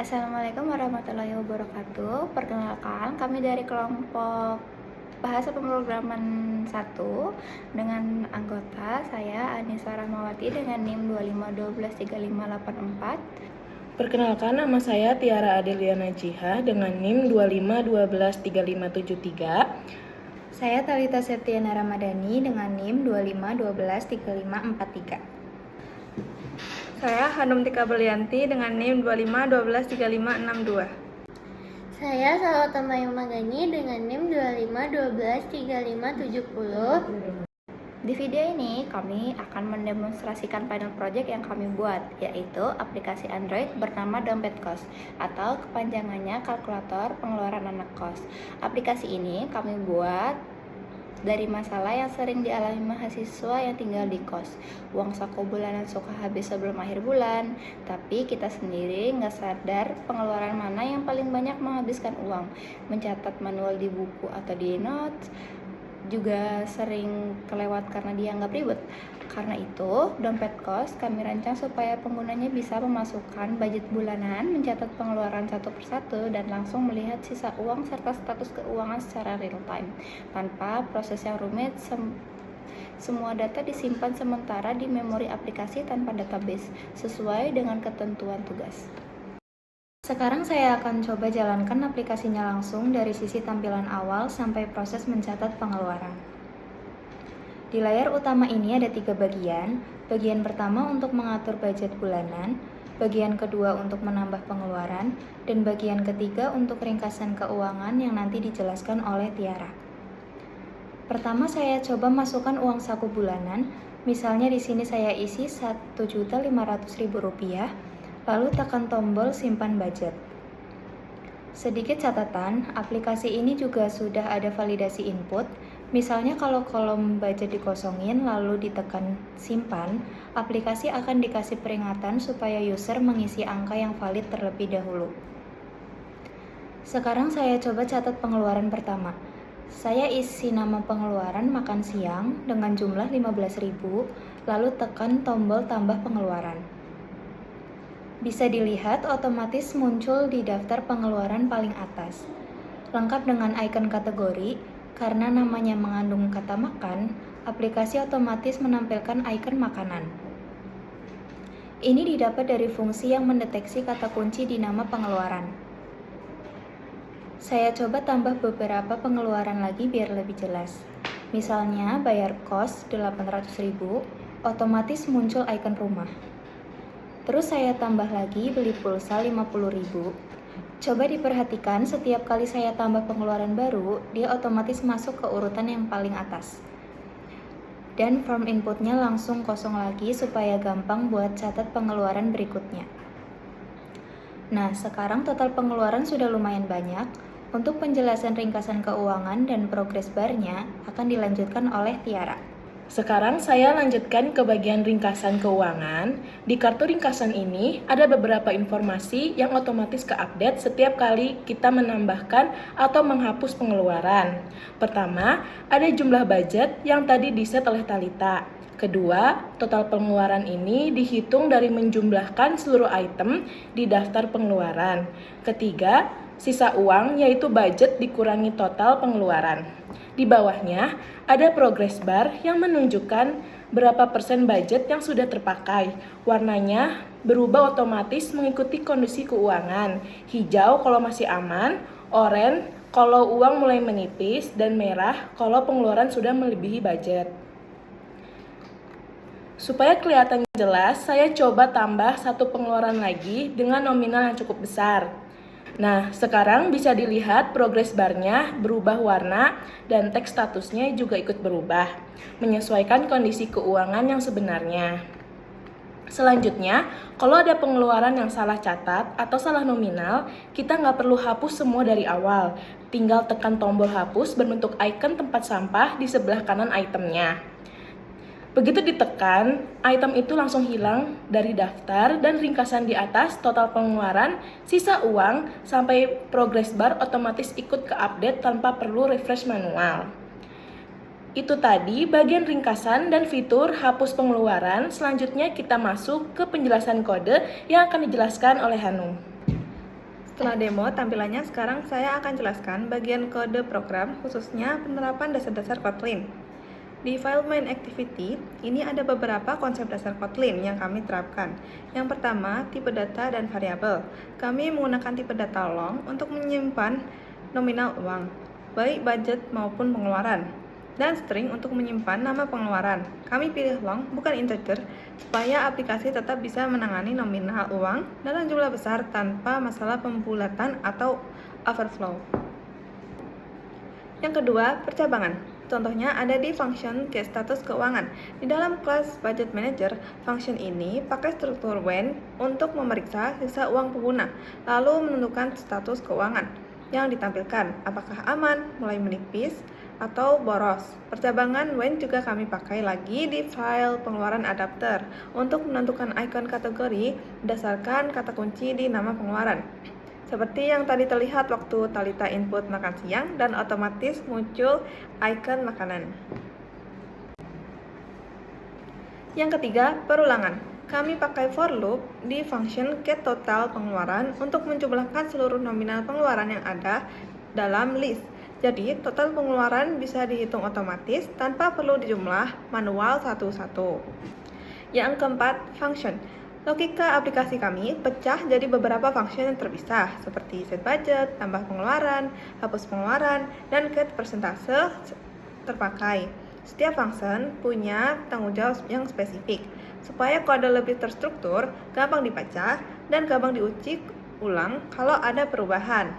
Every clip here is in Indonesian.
Assalamualaikum warahmatullahi wabarakatuh. Perkenalkan, kami dari kelompok Bahasa Pemrograman 1 dengan anggota saya Anissa Rahmawati dengan NIM 2512354. Perkenalkan, nama saya Tiara Adeliana Jiha dengan NIM 25123573. Saya Talita Septiana Ramadhani dengan NIM 25123543. Saya Hanum Tika Belianti dengan NIM 25123562. Saya Salwa Mayung Magani dengan NIM 25123570. Di video ini kami akan mendemonstrasikan final project yang kami buat, yaitu aplikasi Android bernama Dompet Kos atau kepanjangannya kalkulator pengeluaran anak kos. Aplikasi ini kami buat dari masalah yang sering dialami mahasiswa yang tinggal di kos. Uang saku bulanan suka habis sebelum akhir bulan, tapi kita sendiri nggak sadar pengeluaran mana yang paling banyak menghabiskan uang. Mencatat manual di buku atau di notes juga sering kelewat karena dianggap ribet. Karena itu, Dompet Kos kami rancang supaya penggunanya bisa memasukkan budget bulanan, mencatat pengeluaran satu persatu, dan langsung melihat sisa uang serta status keuangan secara real time. Tanpa proses yang rumit, semua data disimpan sementara di memori aplikasi tanpa database, sesuai dengan ketentuan tugas. Sekarang saya akan coba jalankan aplikasinya langsung dari sisi tampilan awal sampai proses mencatat pengeluaran. Di layar utama ini ada 3 bagian. Bagian pertama untuk mengatur budget bulanan, bagian kedua untuk menambah pengeluaran, dan bagian ketiga untuk ringkasan keuangan yang nanti dijelaskan oleh Tiara. Pertama saya coba masukkan uang saku bulanan. Misalnya di sini saya isi Rp1.500.000, lalu tekan tombol simpan budget. Sedikit catatan, aplikasi ini juga sudah ada validasi input. Misalnya kalau kolom budget dikosongin lalu ditekan simpan, aplikasi akan dikasih peringatan supaya user mengisi angka yang valid terlebih dahulu. Sekarang saya coba catat pengeluaran pertama. Saya isi nama pengeluaran makan siang dengan jumlah 15.000, lalu tekan tombol tambah pengeluaran. Bisa dilihat otomatis muncul di daftar pengeluaran paling atas. Lengkap dengan icon kategori. Karena namanya mengandung kata makan, aplikasi otomatis menampilkan icon makanan. Ini didapat dari fungsi yang mendeteksi kata kunci di nama pengeluaran. Saya coba tambah beberapa pengeluaran lagi biar lebih jelas. Misalnya bayar kos 800.000, otomatis muncul icon rumah. Terus saya tambah lagi beli pulsa 50.000. Coba diperhatikan setiap kali saya tambah pengeluaran baru, dia otomatis masuk ke urutan yang paling atas. Dan form inputnya langsung kosong lagi supaya gampang buat catat pengeluaran berikutnya. Nah, sekarang total pengeluaran sudah lumayan banyak. Untuk penjelasan ringkasan keuangan dan progress bar-nya akan dilanjutkan oleh Tiara. Sekarang saya lanjutkan ke bagian ringkasan keuangan. Di kartu ringkasan ini ada beberapa informasi yang otomatis ke-update setiap kali kita menambahkan atau menghapus pengeluaran. Pertama, ada jumlah budget yang tadi di-set oleh Talita. Kedua, total pengeluaran ini dihitung dari menjumlahkan seluruh item di daftar pengeluaran. Ketiga, sisa uang yaitu budget dikurangi total pengeluaran. Di bawahnya ada progress bar yang menunjukkan berapa persen budget yang sudah terpakai. Warnanya berubah otomatis mengikuti kondisi keuangan. Hijau kalau masih aman, oranye kalau uang mulai menipis, dan merah kalau pengeluaran sudah melebihi budget. Supaya kelihatan jelas, saya coba tambah satu pengeluaran lagi dengan nominal yang cukup besar. Nah, sekarang bisa dilihat progress bar-nya berubah warna dan teks statusnya juga ikut berubah, menyesuaikan kondisi keuangan yang sebenarnya. Selanjutnya, kalau ada pengeluaran yang salah catat atau salah nominal, kita nggak perlu hapus semua dari awal. Tinggal tekan tombol hapus berbentuk icon tempat sampah di sebelah kanan itemnya. Begitu ditekan, item itu langsung hilang dari daftar dan ringkasan di atas total pengeluaran, sisa uang, sampai progress bar otomatis ikut ke update tanpa perlu refresh manual. Itu tadi bagian ringkasan dan fitur hapus pengeluaran. Selanjutnya kita masuk ke penjelasan kode yang akan dijelaskan oleh Hanum. Setelah demo tampilannya, sekarang saya akan jelaskan bagian kode program, khususnya penerapan dasar-dasar Kotlin. Di file main activity, ini ada beberapa konsep dasar Kotlin yang kami terapkan. Yang pertama, tipe data dan variabel. Kami menggunakan tipe data long untuk menyimpan nominal uang, baik budget maupun pengeluaran. Dan string untuk menyimpan nama pengeluaran. Kami pilih long, bukan integer, supaya aplikasi tetap bisa menangani nominal uang dalam jumlah besar tanpa masalah pembulatan atau overflow. Yang kedua, percabangan. Contohnya ada di function getStatus keuangan. Di dalam kelas Budget Manager, function ini pakai struktur when untuk memeriksa sisa uang pengguna, lalu menentukan status keuangan yang ditampilkan, apakah aman, mulai menipis, atau boros. Percabangan when juga kami pakai lagi di file pengeluaran adapter untuk menentukan ikon kategori berdasarkan kata kunci di nama pengeluaran. Seperti yang tadi terlihat waktu Talita input makan siang dan otomatis muncul ikon makanan. Yang ketiga, perulangan. Kami pakai for loop di function getTotal pengeluaran untuk menjumlahkan seluruh nominal pengeluaran yang ada dalam list. Jadi, total pengeluaran bisa dihitung otomatis tanpa perlu dijumlah manual satu-satu. Yang keempat, function. Logika aplikasi kami pecah jadi beberapa function yang terpisah, seperti set budget, tambah pengeluaran, hapus pengeluaran, dan get persentase terpakai. Setiap function punya tanggung jawab yang spesifik, supaya kode lebih terstruktur, gampang dibaca, dan gampang diuji ulang kalau ada perubahan.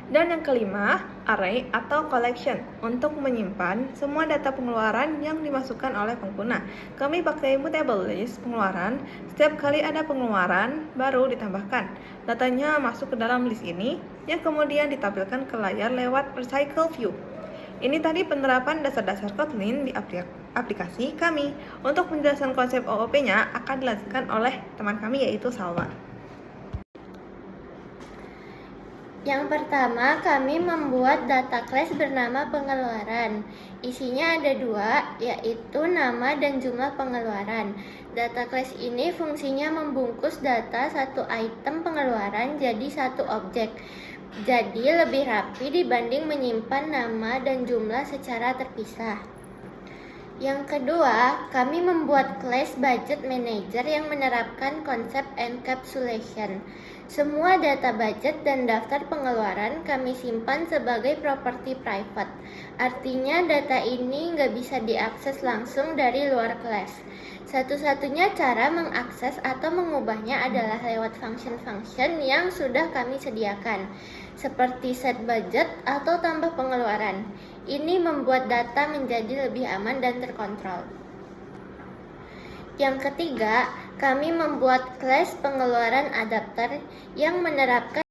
Dan yang kelima, array atau collection untuk menyimpan semua data pengeluaran yang dimasukkan oleh pengguna. Kami pakai mutable list pengeluaran, setiap kali ada pengeluaran baru ditambahkan. Datanya masuk ke dalam list ini yang kemudian ditampilkan ke layar lewat recycle view. Ini tadi penerapan dasar-dasar Kotlin di aplikasi kami. Untuk penjelasan konsep OOP-nya akan dilanjutkan oleh teman kami yaitu Salwa. Yang pertama, kami membuat data class bernama pengeluaran. Isinya ada dua, yaitu nama dan jumlah pengeluaran. Data class ini fungsinya membungkus data satu item pengeluaran jadi satu objek. Jadi lebih rapi dibanding menyimpan nama dan jumlah secara terpisah. Yang kedua, kami membuat kelas Budget Manager yang menerapkan konsep encapsulation. Semua data budget dan daftar pengeluaran kami simpan sebagai properti private. Artinya data ini nggak bisa diakses langsung dari luar kelas. Satu-satunya cara mengakses atau mengubahnya adalah lewat function-function yang sudah kami sediakan, seperti set budget atau tambah pengeluaran. Ini membuat data menjadi lebih aman dan terkontrol. Yang ketiga, kami membuat kelas pengeluaran adapter yang menerapkan